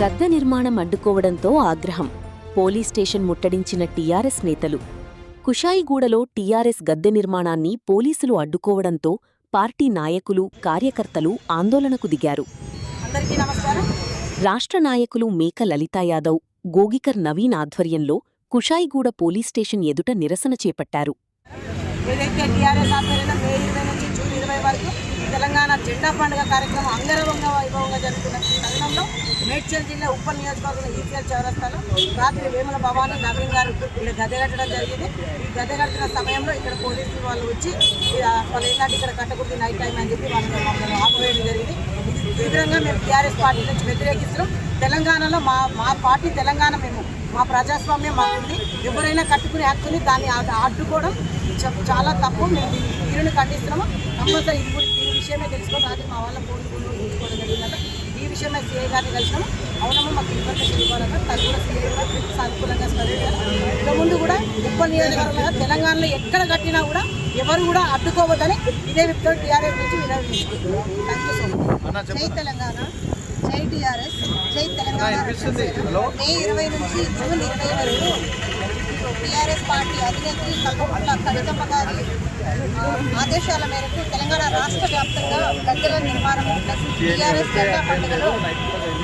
గద్దె నిర్మాణం అడ్డుకోవడంతో ఆగ్రహం. Police station ముట్టడించిన TRS నేతలు. కుషాయిగూడలో టీఆర్ఎస్ గద్దె నిర్మాణాన్ని పోలీసులు అడ్డుకోవడంతో పార్టీ నాయకులు, కార్యకర్తలు ఆందోళనకు దిగారు. రాష్ట్ర నాయకులు మేక లలితాయాదవ్, గోగికర్ నవీన్ ఆధ్వర్యంలో కుషాయిగూడ పోలీస్ స్టేషన్ ఎదుట నిరసన చేపట్టారు. తెలంగాణ జెండా పండుగ కార్యక్రమం అంగరంగ వైభవంగా జరుగుతున్న తరుణంలో మేడ్చల్ జిల్లా ఉప్పల్ నియోజకవర్గంలో ఈసీఎల్ చౌరస్తాలో రాత్రి వేముల భవానీ నవీన్ గారు ఇక్కడ గద్దెగట్టడం జరిగింది. ఈ గద్దెగట్టిన సమయంలో ఇక్కడ పోలీసులు వాళ్ళు వచ్చి వాళ్ళు ఏంటంటే ఇక్కడ కట్టకూడదు నైట్ టైం అని చెప్పి వాళ్ళు ఆపవేయడం జరిగింది. ఇది తీవ్రంగా మేము టీఆర్ఎస్ పార్టీ నుంచి వ్యతిరేకిస్తున్నాం. తెలంగాణలో మా పార్టీ తెలంగాణ మా ప్రజాస్వామ్యం మాకుంది. ఎవరైనా కట్టుకునే హక్కుని దాన్ని అడ్డుకోవడం చాలా తప్పు. మేము తీరుని ఖండిస్తున్నాము. కంపల్సరీ ఈ విషయమే తెలుసుకోవడం రాత్రి మా వాళ్ళ ఫోన్ ఉంచుకోవడం జరిగిందంటే ఈ విషయమే సీఐ గారిని కలిసినాము. అవునమ్మా మాకు ఇన్ఫర్మేషన్ ఇవ్వాలన్నా తను కూడా సీఐ కూడా సానుకూలంగా స్పందించారు. ఇక ముందు కూడా ఉప్పల్ నియోజకవర్గంలో తెలంగాణలో ఎక్కడ కట్టినా కూడా ఎవరు కూడా అడ్డుకోవద్దని ఇదే వ్యక్తులు టీఆర్ఎస్ నుంచి వినవించుకుంటున్నాం. Thank you so much. జై తెలంగాణ, జై టీఆర్ఎస్, జై తెలంగాణ. మే 20 నుంచి జూన్ 20 వరకు టీఆర్ఎస్ పార్టీ అధినేత్రి కల్వకుంట్ల కవితమ్మ గారి ఆదేశాల మేరకు తెలంగాణ రాష్ట్ర వ్యాప్తంగా గద్దెల నిర్మాణం టీఆర్ఎస్ జెండా పండుగలో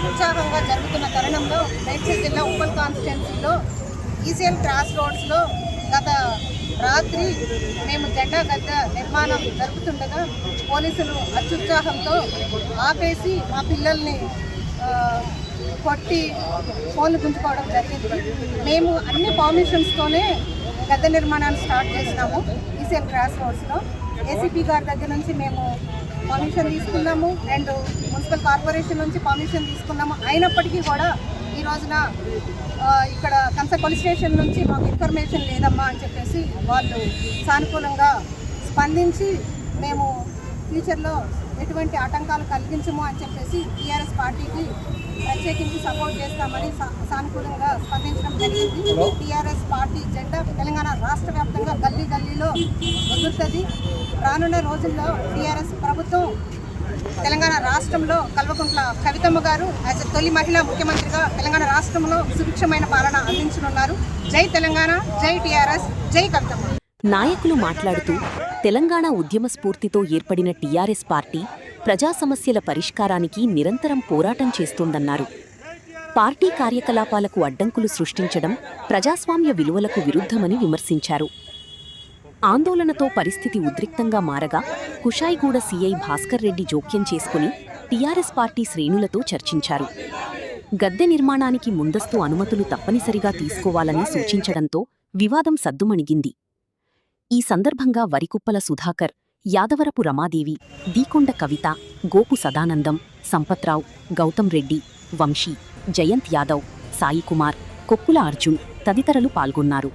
ఉత్సాహంగా జరుగుతున్న తరుణంలో మేడ్చల్ జిల్లా ఉప్పల్ కాన్స్టిట్యున్సీలో ఈసీఎల్ క్రాస్ రోడ్స్లో గత రాత్రి మేము జెండా గద్దె నిర్మాణం జరుపుతుండగా పోలీసులు అత్యుత్సాహంతో ఆపేసి మా పిల్లల్ని కొట్టి ఫోన్లు గుంజుకోవడం జరిగింది. మేము అన్ని పర్మిషన్స్తోనే గద్దె నిర్మాణాన్ని స్టార్ట్ చేసినాము. ఈసీఎల్ క్రాస్ రోడ్స్లో ఏసీపీ గారి దగ్గర నుంచి మేము పర్మిషన్ తీసుకున్నాము, అండ్ మున్సిపల్ కార్పొరేషన్ నుంచి పర్మిషన్ తీసుకున్నాము. అయినప్పటికీ కూడా ఈ రోజున ఇక్కడ కన్సర్ట్ పోలీస్ స్టేషన్ నుంచి మాకు ఇన్ఫర్మేషన్ లేదమ్మా అని చెప్పేసి వాళ్ళు సానుకూలంగా స్పందించి మేము ఫ్యూచర్లో ఎటువంటి ఆటంకాలు కలిగించము అని చెప్పేసి టీఆర్ఎస్ పార్టీకి ప్రత్యేకించి సపోర్ట్ చేస్తామని సానుకూలంగా స్పందించడం జరిగింది. టీఆర్ఎస్ పార్టీ జెండా తెలంగాణ రాష్ట్ర వ్యాప్తంగా గల్లీ గల్లీలో ఎగురుతుంది. రానున్న రోజుల్లో టీఆర్ఎస్ ప్రభుత్వం తెలంగాణ రాష్ట్రంలో కల్వకుంట్ల కవితమ్మ గారు యాజ్ తొలి మహిళా ముఖ్యమంత్రిగా తెలంగాణ రాష్ట్రంలో సుభిక్షమైన పాలన అందించనున్నారు. జై తెలంగాణ, జై టీఆర్ఎస్, జై కవితమ్మ. నాయకులు మాట్లాడుతూ తెలంగాణ ఉద్యమ స్ఫూర్తితో ఏర్పడిన టీఆర్ఎస్ పార్టీ ప్రజా సమస్యల పరిష్కారానికి నిరంతరం పోరాటం చేస్తోందన్నారు. పార్టీ కార్యకలాపాలకు అడ్డంకులు సృష్టించడం ప్రజాస్వామ్య విలువలకు విరుద్ధమని విమర్శించారు. ఆందోళనతో పరిస్థితి ఉద్రిక్తంగా మారగా కుషాయిగూడ సీఐ భాస్కర్ రెడ్డి జోక్యం చేసుకుని టీఆర్ఎస్ పార్టీ శ్రేణులతో చర్చించారు. గద్దె నిర్మాణానికి ముందస్తు అనుమతులు తప్పనిసరిగా తీసుకోవాలని సూచించడంతో వివాదం సద్దుమణిగింది. ఈ సందర్భంగా వరికుప్పల సుధాకర్, యాదవరపు రమాదేవి, దీకొండ కవిత, గోపు సదానందం, సంపత్రావు, గౌతమ్ రెడ్డి, వంశీ, జయంత్ యాదవ్, సాయికుమార్, కొప్పుల అర్జున్ తదితరులు పాల్గొన్నారు.